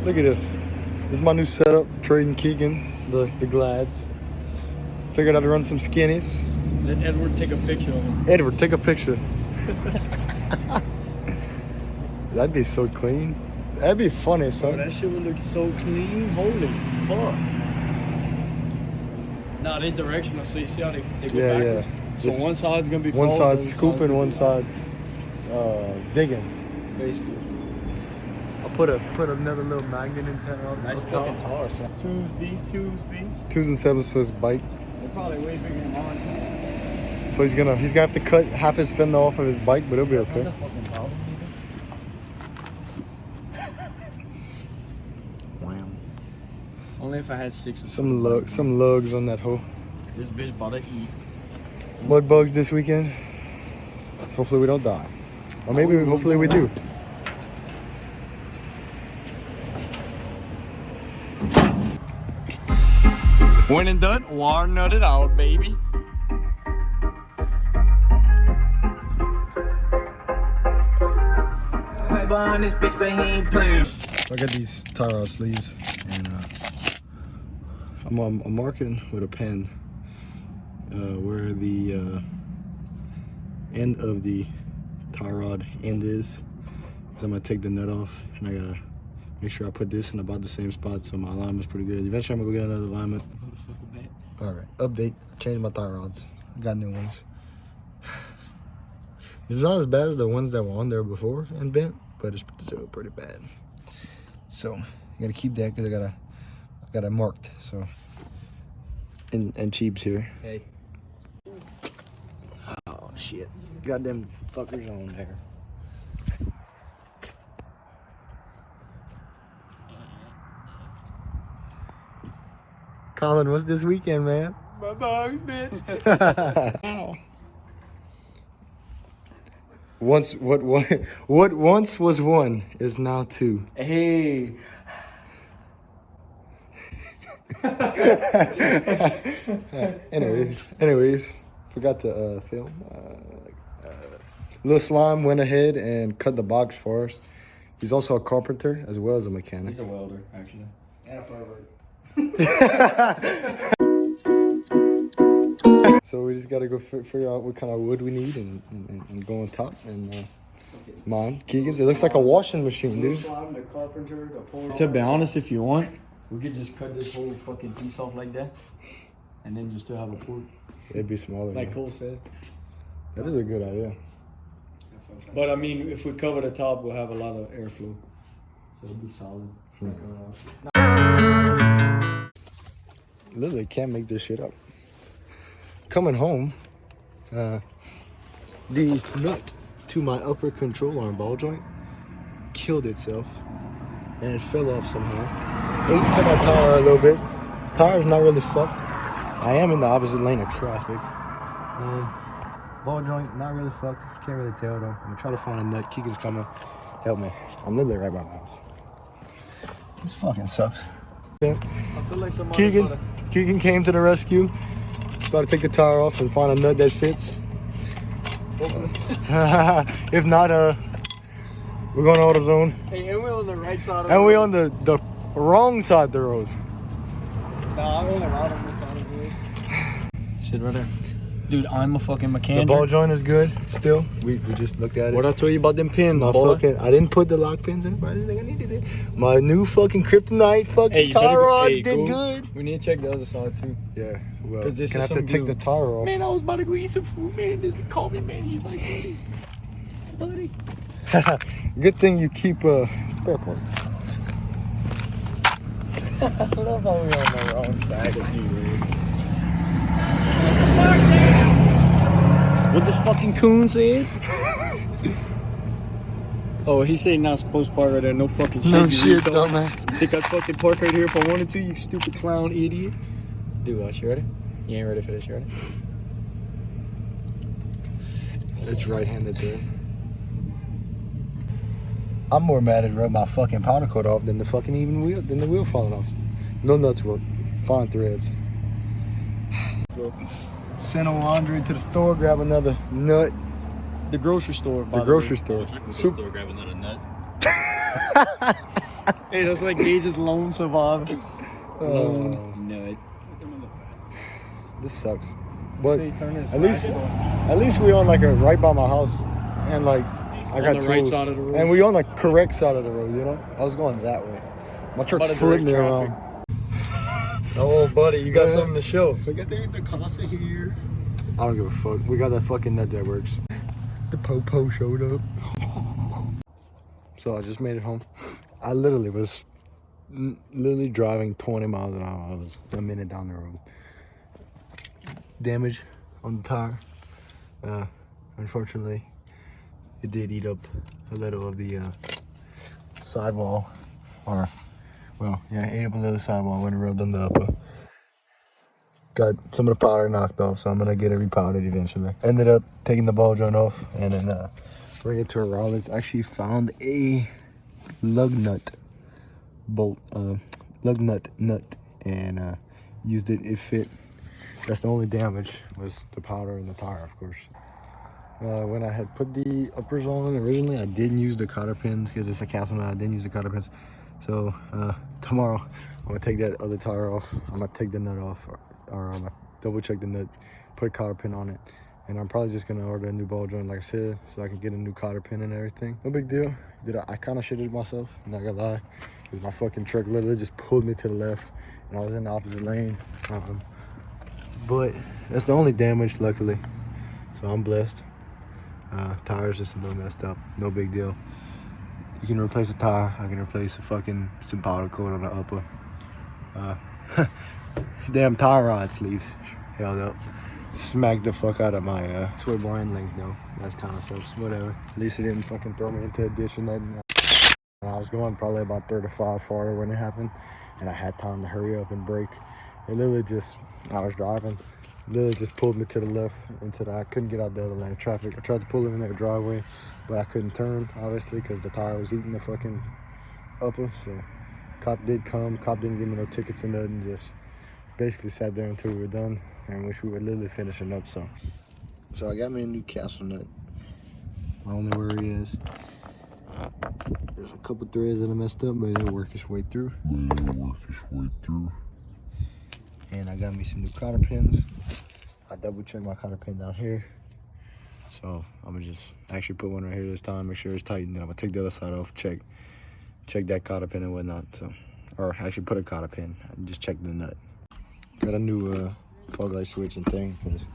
Look at this. This is my new setup. Trading Keegan the Glads. Figured I'd run some skinnies. Let Edward take a picture of him. Edward, take a picture. That'd be so clean. That'd be funny, son. Oh, that shit would look so clean. Holy fuck. Nah, they directional, so you see how they go backwards? Yeah. So one side's gonna be one side's scooping, one side's digging. Basically. I'll put another little magnet in there. Nice fucking tar, son. 2s, 2s and 7s for his bike. They're probably way bigger than mine. So he's gonna have to cut half his fender off of his bike, but it'll be okay. Wham. Only if I had 6 or some lugs on that hoe. This bitch about to eat. Mud bugs this weekend. Hopefully we don't die. Or maybe hopefully we do. When and done, war nut it out, baby. This bitch, but he ain't playing. So I got these tie rod sleeves, and I'm marking with a pen where the end of the tie rod end is. So I'm gonna take the nut off, and I gotta make sure I put this in about the same spot so my alignment's pretty good. Eventually I'm gonna go get another alignment. Alright, update. Changed my tie rods. Got new ones. It's not as bad as the ones that were on there before and bent, but it's still pretty bad. So you gotta keep that because I got it marked. So and Cheap's here. Hey. Oh shit! Got them fuckers on there. Colin, what's this weekend, man? My bugs, bitch. Ow. What once was one is now two. Hey. Anyways, forgot to film. Little Slime went ahead and cut the box for us. He's also a carpenter as well as a mechanic. He's a welder, actually. And a pervert. So we just gotta go figure out what kind of wood we need and go on top and mine. Keegan's, it looks like a washing machine, dude. The carpenter, the porter. To be honest, if you want, we could just cut this whole fucking piece off like that, and then just still have a port. It'd be smaller. Like Cole said. That is a good idea. But I mean, if we cover the top, we'll have a lot of airflow, so it'll be solid. Literally can't make this shit up. Coming home, the nut to my upper control arm ball joint killed itself, and it fell off somehow. Ate into my tire a little bit. Tire's not really fucked. I am in the opposite lane of traffic. Ball joint not really fucked. Can't really tell though. I'm gonna try to find a nut. Keegan's coming. Help me. I'm literally right by my house. This fucking sucks. I feel like Keegan came to the rescue. About to take the tire off and find a nut that fits. If not, we're going to AutoZone. Hey, and we're on the right side of the road. And we're on the wrong side of the road. Nah, I'm going right on this side of the road. Shit right there. Dude, I'm a fucking mechanic. The ball joint is good still. We just looked at it. What I told you about them pins, boy? I didn't put the lock pins in it, but I didn't think I needed it. My new fucking Kryptonite fucking tie rods did good. We need to check the other side too. Yeah, well, this gonna have to take the tire off. Man, I was about to go eat some food, man. This call me, man. He's like, buddy. Good thing you keep spare parts. I love how we're on the wrong side of you, man. What this fucking coon said? Oh, he said not supposed to park right there. No fucking shit. No shit, dumbass. Think I fucking park right here if I wanted to, you stupid clown idiot. Dude, watch, you ready? You ain't ready for this, you ready? It's right-handed there. I'm more mad at my fucking powder coat off than the fucking wheel falling off. No nuts work. Fine threads. Sent old Andre to the store, grab another nut. The grocery store, by the grocery store. Go to the store, grab another nut. Hey, that's like Gage's lone survivor. Lone nut. This sucks. But at at least we on like a right by my house, and like I got the tools, right side of the road. and we on the correct side of the road. You know, I was going that way. My truck flipped me around. Oh, buddy, you got something to show. We got the coffee here. I don't give a fuck. We got that fucking nut that works. The po-po showed up. So I just made it home. I literally was driving 20 miles an hour. I was a minute down the road. Damage on the tire. Unfortunately, it did eat up a little of the sidewall. Or, well, yeah, ate up a little sidewall when it rubbed on the upper. Got some of the powder knocked off, so I'm gonna get it repowdered eventually. Ended up taking the ball joint off and then bring it to a Rollins. Actually found a lug nut bolt, lug nut, and used it. It fit. That's the only damage, was the powder in the tire, of course. When I had put the uppers on originally, I didn't use the cotter pins because it's a KACHOW mod. I didn't use the cotter pins. So tomorrow I'm gonna take that other tire off. I'm gonna take the nut off, or I'm gonna double check the nut, put a cotter pin on it, and I'm probably just gonna order a new ball joint, like I said, so I can get a new cotter pin and everything. No big deal. I kind of shitted myself, I'm not gonna lie, because my fucking truck literally just pulled me to the left, and I was in the opposite lane. But that's the only damage, luckily, so I'm blessed. Tire's just a little messed up, no big deal. You can replace a tire. I can replace some powder coat on the upper. Damn tie rod sleeves held up. Smacked the fuck out of my swivel end link though. That's kind of sucks. Whatever. At least it didn't fucking throw me into a ditch or nothing. I was going probably about 35 farther when it happened, and I had time to hurry up and brake. It literally just, I was driving, literally just pulled me to the left into I couldn't get out the other lane of traffic. I tried to pull in the driveway, but I couldn't turn, obviously, because the tire was eating the fucking upper. So cop did come. Cop didn't give me no tickets or nothing. Just basically sat there until we were done, and which we were literally finishing up. So I got me a new KACHOW nut. My only worry is there's a couple threads that are messed up, but it'll work its way through. And I got me some new cotter pins. I double checked my cotter pin down here. So I'm gonna just actually put one right here this time, make sure it's tight, and then I'm gonna take the other side off, check that cotter pin and whatnot. So, or actually put a cotter pin and just check the nut. Got a new fog light switch and thing, because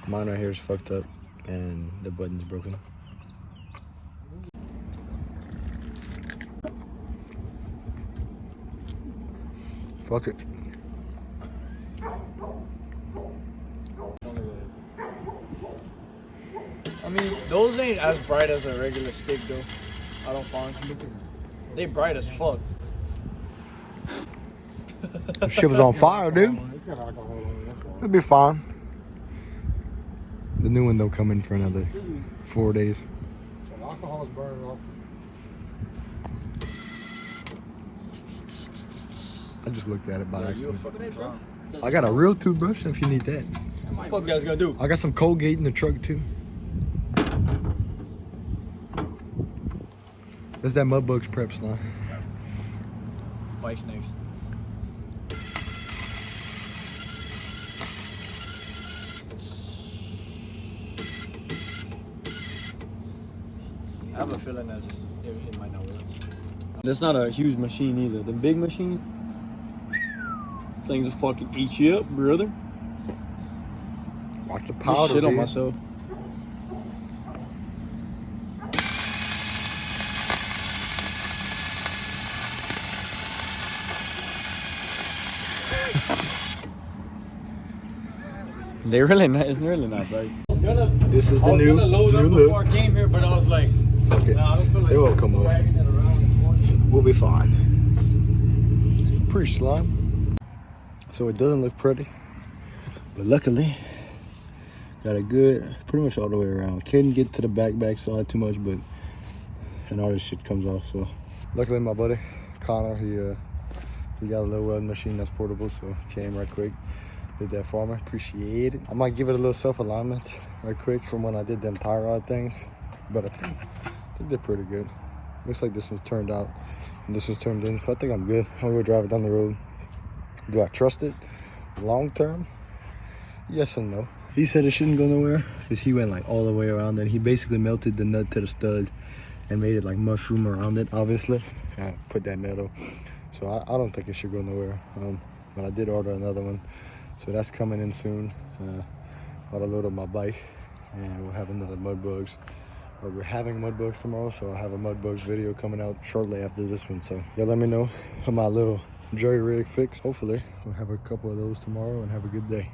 mine right here is fucked up and the button's broken. Fuck it. I mean, those ain't as bright as a regular stick though. I don't find. They bright as fuck. The shit was on fire, dude. It'll be fine. The new one don't come in for another 4 days. The alcohol is burning off. I just looked at it by Yeah, you a accident. fucking drunk. I got a real toothbrush if you need that. What the fuck you guys gonna do? I got some Colgate in the truck too. That's that Mudbugs prep slime. Bike's next. I have a feeling that it might not work. That's not a huge machine either. The big machine, things will fucking eat you up, brother. Watch the I powder. shit on dude. myself. They really not. It's really not bright. This is the new look. I came here, but I was like, Okay, nah, I don't feel like it won't come off. dragging it around. We'll be fine. Pretty slime. So it doesn't look pretty, but luckily got a good, pretty much all the way around. Couldn't get to the back side too much, but and all this shit comes off. So luckily my buddy Connor, he got a little welding machine that's portable, so came right quick. Did that for me, appreciate it. I might give it a little self-alignment right quick from when I did them tie rod things, but I think they did pretty good. Looks like this one turned out And this was turned in, so I think I'm good. I'll go drive it down the road. Do I trust it long term? Yes and no. He said it shouldn't go nowhere because he went like all the way around it. He basically melted the nut to the stud and made it like mushroom around it, obviously. Put that metal. So I don't think it should go nowhere. But I did order another one. So that's coming in soon. I'll load up my bike and we'll have another mud bugs. Or we're having mud bugs tomorrow, so I'll have a mud bugs video coming out shortly after this one. So y'all let me know how my little jerry rig fix. Hopefully we'll have a couple of those tomorrow and have a good day.